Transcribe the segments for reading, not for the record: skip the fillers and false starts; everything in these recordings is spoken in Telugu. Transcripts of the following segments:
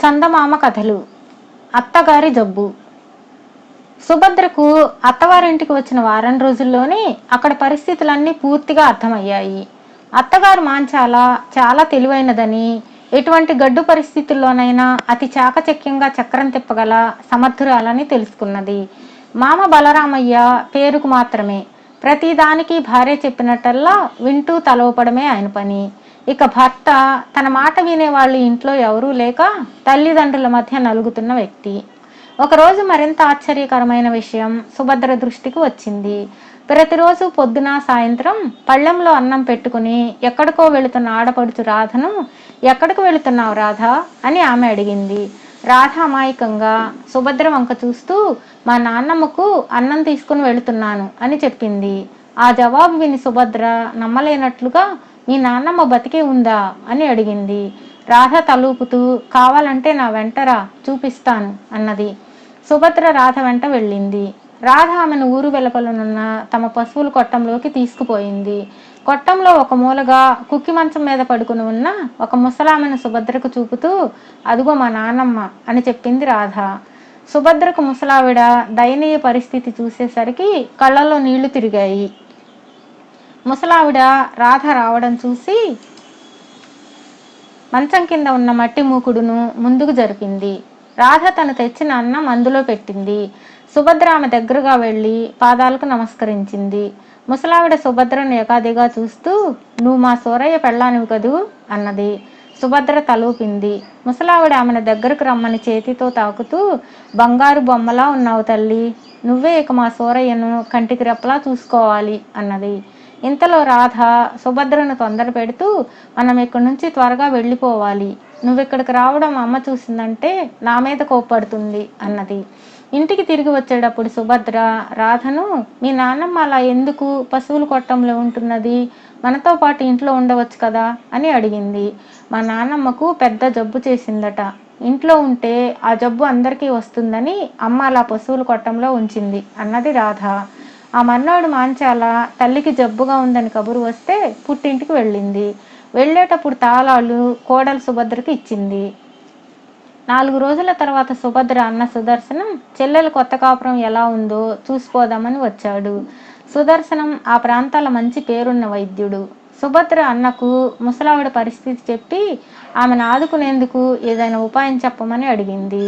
చందమామ కథలు. అత్తగారి జబ్బు. సుభద్రకు అత్తవారింటికి వచ్చిన వారం రోజుల్లోనే అక్కడ పరిస్థితులన్నీ పూర్తిగా అర్థమయ్యాయి. అత్తగారు మాంచాల చాలా తెలివైనదని, ఎటువంటి గడ్డు పరిస్థితుల్లోనైనా అతి చాకచక్యంగా చక్రం తిప్పగల సమర్థురాలని తెలుసుకున్నది. మామ బలరామయ్య పేరుకు మాత్రమే. ప్రతిదానికి భార్య చెప్పినట్టల్లా వింటూ తలవపడమే ఆయన పని. ఇక భర్త తన మాట వినేవాళ్ళు ఇంట్లో ఎవరూ లేక తల్లిదండ్రుల మధ్య నలుగుతున్న వ్యక్తి. ఒకరోజు మరింత ఆశ్చర్యకరమైన విషయం సుభద్ర దృష్టికి వచ్చింది. ప్రతిరోజు పొద్దున సాయంత్రం పళ్ళెంలో అన్నం పెట్టుకుని ఎక్కడికో వెళుతున్న ఆడపడుచు రాధను, ఎక్కడికి వెళుతున్నావు రాధ అని ఆమె అడిగింది. రాధ అమాయకంగా సుభద్ర వంక చూస్తూ మా నాన్నమ్మకు అన్నం తీసుకుని వెళుతున్నాను అని చెప్పింది. ఆ జవాబు విని సుభద్ర నమ్మలేనట్లుగా మీ నాన్నమ్మ బతికే ఉందా అని అడిగింది. రాధ తలూపుతూ కావాలంటే నా వెంటరా చూపిస్తాను అన్నది. సుభద్ర రాధ వెంట వెళ్ళింది. రాధ ఆమెను ఊరు వెలుపలనున్న తమ పశువుల కొట్టంలోకి తీసుకుపోయింది. కొట్టంలో ఒక మూలగా కుక్కి మంచం మీద పడుకుని ఉన్న ఒక ముసలామెను సుభద్రకు చూపుతూ అదుగో మా నాన్నమ్మ అని చెప్పింది రాధ. సుభద్రకు ముసలావిడ దయనీయ పరిస్థితి చూసేసరికి కళ్ళలో నీళ్లు తిరిగాయి. ముసలావిడ రాధ రావడం చూసి మంచం కింద ఉన్న మట్టి మూకుడును ముందుకు జరిపింది. రాధ తను తెచ్చిన అన్నం అందులో పెట్టింది. సుభద్ర ఆమె దగ్గరగా వెళ్ళి పాదాలకు నమస్కరించింది. ముసలావిడ సుభద్రను ఏకాదిగా చూస్తూ నువ్వు మా సూరయ్య పెళ్ళానివి కదూ అన్నది. సుభద్ర తలూపింది. ముసలావిడ ఆమెను దగ్గరకు రమ్మని చేతితో తాకుతూ బంగారు బొమ్మలా ఉన్నావు తల్లి, నువ్వే ఇక మా సూరయ్యను కంటికి రెప్పలా చూసుకోవాలి అన్నది. ఇంతలో రాధ సుభద్రను తొందర పెడుతూ మనం ఇక్కడి నుంచి త్వరగా వెళ్ళిపోవాలి, నువ్విక్కడికి రావడం అమ్మ చూసిందంటే నా మీద కోప్పడుతుంది అన్నది. ఇంటికి తిరిగి వచ్చేటప్పుడు సుభద్ర రాధను మీ నాన్నమ్మ అలా ఎందుకు పశువుల కొట్టంలో ఉంటున్నది, మనతో పాటు ఇంట్లో ఉండవచ్చు కదా అని అడిగింది. మా నాన్నమ్మకు పెద్ద జబ్బు చేసిందట, ఇంట్లో ఉంటే ఆ జబ్బు అందరికీ వస్తుందని అమ్మ అలా పశువుల కొట్టంలో ఉంచింది అన్నది రాధ. ఆ మర్నాడు మాంచాల తల్లికి జబ్బుగా ఉందని కబురు వస్తే పుట్టింటికి వెళ్ళింది. వెళ్ళేటప్పుడు తాళాలు కోడలు సుభద్రకి ఇచ్చింది. 4 రోజుల తర్వాత సుభద్ర అన్న సుదర్శనం చెల్లెలు కొత్త కాపురం ఎలా ఉందో చూసిపోదామని వచ్చాడు. సుదర్శనం ఆ ప్రాంతాల మంచి పేరున్న వైద్యుడు. సుభద్ర అన్నకు ముసలావిడ పరిస్థితి చెప్పి ఆమెను ఆదుకునేందుకు ఏదైనా ఉపాయం చెప్పమని అడిగింది.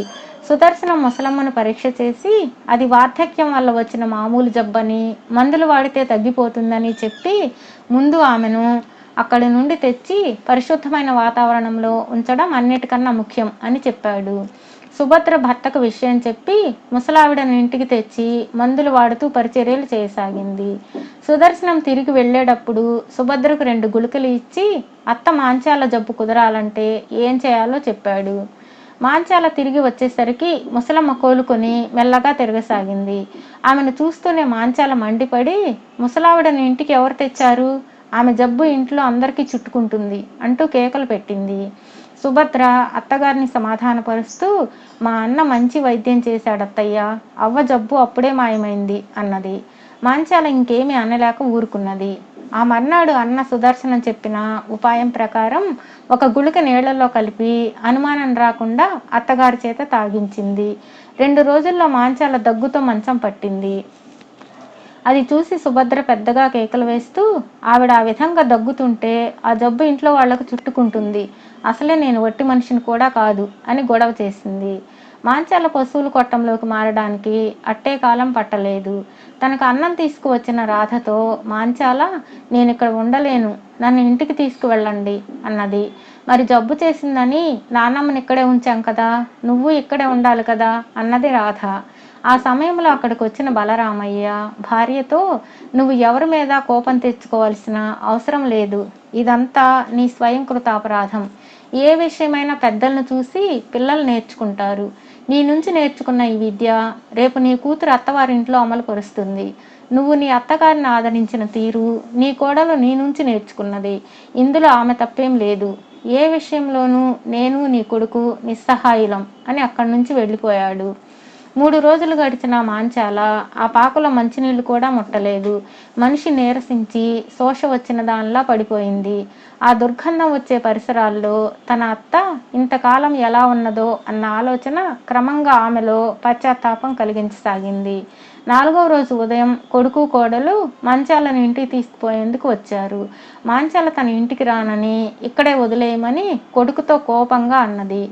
సుదర్శనం ముసలమ్మను పరీక్ష చేసి అది వార్ధక్యం వల్ల వచ్చిన మామూలు జబ్బని, మందులు వాడితే తగ్గిపోతుందని చెప్పి ముందు ఆమెను అక్కడి నుండి తెచ్చి పరిశుద్ధమైన వాతావరణంలో ఉంచడం అన్నిటికన్నా ముఖ్యం అని చెప్పాడు. సుభద్ర భర్తకు విషయం చెప్పి ముసలావిడను ఇంటికి తెచ్చి మందులు వాడుతూ పరిచర్యలు చేయసాగింది. సుదర్శనం తిరిగి వెళ్ళేటప్పుడు సుభద్రకు 2 గుళికలు ఇచ్చి అత్త మాంచాల జబ్బు కుదరాలంటే ఏం చేయాలో చెప్పాడు. మాంచాల తిరిగి వచ్చేసరికి ముసలమ్మ కోలుకొని మెల్లగా తిరగసాగింది. ఆమెను చూస్తూనే మాంచాల మండిపడి ముసలావిడను ఇంటికి ఎవరు తెచ్చారు, ఆమె జబ్బు ఇంట్లో అందరికీ చుట్టుకుంటుంది అంటూ కేకలు పెట్టింది. సుభద్ర అత్తగారిని సమాధానపరుస్తూ మా అన్న మంచి వైద్యం చేశాడత్తయ్య, అవ్వ జబ్బు అప్పుడే మాయమైంది అన్నది. మాంచాల ఇంకేమీ అనలేక ఊరుకున్నది. ఆ మర్నాడు అన్న సుదర్శనం చెప్పిన ఉపాయం ప్రకారం ఒక గుళిక నీళ్లలో కలిపి అనుమానం రాకుండా అత్తగారి చేత తాగించింది. 2 రోజుల్లో మాంచాల దగ్గుతో మంచం పట్టింది. అది చూసి సుభద్ర పెద్దగా కేకలు వేస్తూ ఆవిడ ఆ విధంగా దగ్గుతుంటే ఆ జబ్బు ఇంట్లో వాళ్లకు చుట్టుకుంటుంది, అసలే నేను వట్టి మనిషిని కూడా కాదు అని గొడవ చేసింది. మాంచాల పశువుల కొట్టంలోకి మారడానికి అట్టే కాలం పట్టలేదు. తనకు అన్నం తీసుకువచ్చిన రాధతో మాంచాల నేను ఇక్కడ ఉండలేను, నన్ను ఇంటికి తీసుకువెళ్ళండి అన్నది. మరి జబ్బు చేసిందని నాన్నమ్మని ఇక్కడే ఉంచాం కదా, నువ్వు ఇక్కడే ఉండాలి కదా అన్నది రాధ. ఆ సమయంలో అక్కడికి వచ్చిన బలరామయ్య భార్యతో నువ్వు ఎవరి మీద కోపం తెచ్చుకోవాల్సిన అవసరం లేదు, ఇదంతా నీ స్వయంకృత అపరాధం. ఏ విషయమైనా పెద్దలను చూసి పిల్లలు నేర్చుకుంటారు. నీ నుంచి నేర్చుకున్న ఈ విద్య రేపు నీ కూతురు అత్తవారింట్లో అమలు పరుస్తుంది. నువ్వు నీ అత్తగారిని ఆదరించిన తీరు నీ కోడలు నీ నుంచి నేర్చుకున్నది. ఇందులో ఆమె తప్పేం లేదు. ఏ విషయంలోనూ నేను నీ కొడుకు నిస్సహాయులం అని అక్కడి నుంచి వెళ్ళిపోయాడు. 3 రోజులు గడిచిన మాంచాల ఆ పాకలో మంచినీళ్లు కూడా ముట్టలేదు. మనిషి నీరసించి శోష వచ్చిన దానిలా పడిపోయింది. ఆ దుర్గంధం వచ్చే పరిసరాల్లో తన అత్త ఇంతకాలం ఎలా ఉన్నదో అన్న ఆలోచన క్రమంగా ఆమెలో పశ్చాత్తాపం కలిగించసాగింది. 4వ రోజు ఉదయం కొడుకు కోడలు మంచాలను ఇంటికి తీసుకుపోయేందుకు వచ్చారు. మాంచాల తన ఇంటికి రానని, ఇక్కడే వదిలేయమని కొడుకుతో కోపంగా అన్నది.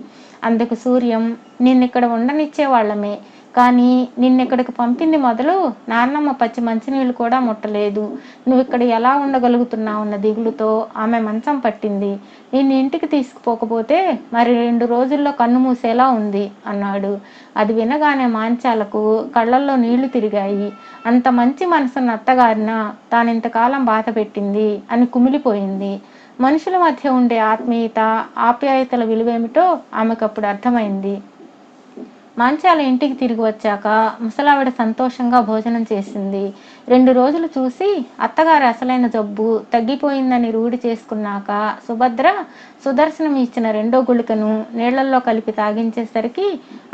అందుకు సూర్యం, నిన్నిక్కడ ఉండనిచ్చేవాళ్లమే, కానీ నిన్నిక్కడికి పంపింది మొదలు నాన్నమ్మ పచ్చి మంచినీళ్ళు కూడా ముట్టలేదు. నువ్వు ఇక్కడ ఎలా ఉండగలుగుతున్నావన్న దిగులుతో ఆమె మంచం పట్టింది. నిన్ను ఇంటికి తీసుకుపోకపోతే మరి 2 రోజుల్లో కన్ను మూసేలా ఉంది అన్నాడు. అది వినగానే మాంచాలకు కళ్ళల్లో నీళ్లు తిరిగాయి. అంత మంచి మనసున్న అత్తగారిన తానింతకాలం బాధ పెట్టింది అని కుమిలిపోయింది. మనుషుల మధ్య ఉండే ఆత్మీయత, ఆప్యాయతల విలువేమిటో ఆమెకప్పుడు అర్థమైంది. మాంచాల ఇంటికి తిరిగి వచ్చాక ముసలావిడ సంతోషంగా భోజనం చేసింది. 2 రోజులు చూసి అత్తగారి అసలైన జబ్బు తగ్గిపోయిందని రూఢి చేసుకున్నాక సుభద్ర సుదర్శనం ఇచ్చిన 2వ గుళికను నీళ్లల్లో కలిపి తాగించేసరికి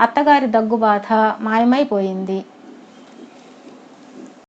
అత్తగారి దగ్గు బాధ మాయమైపోయింది.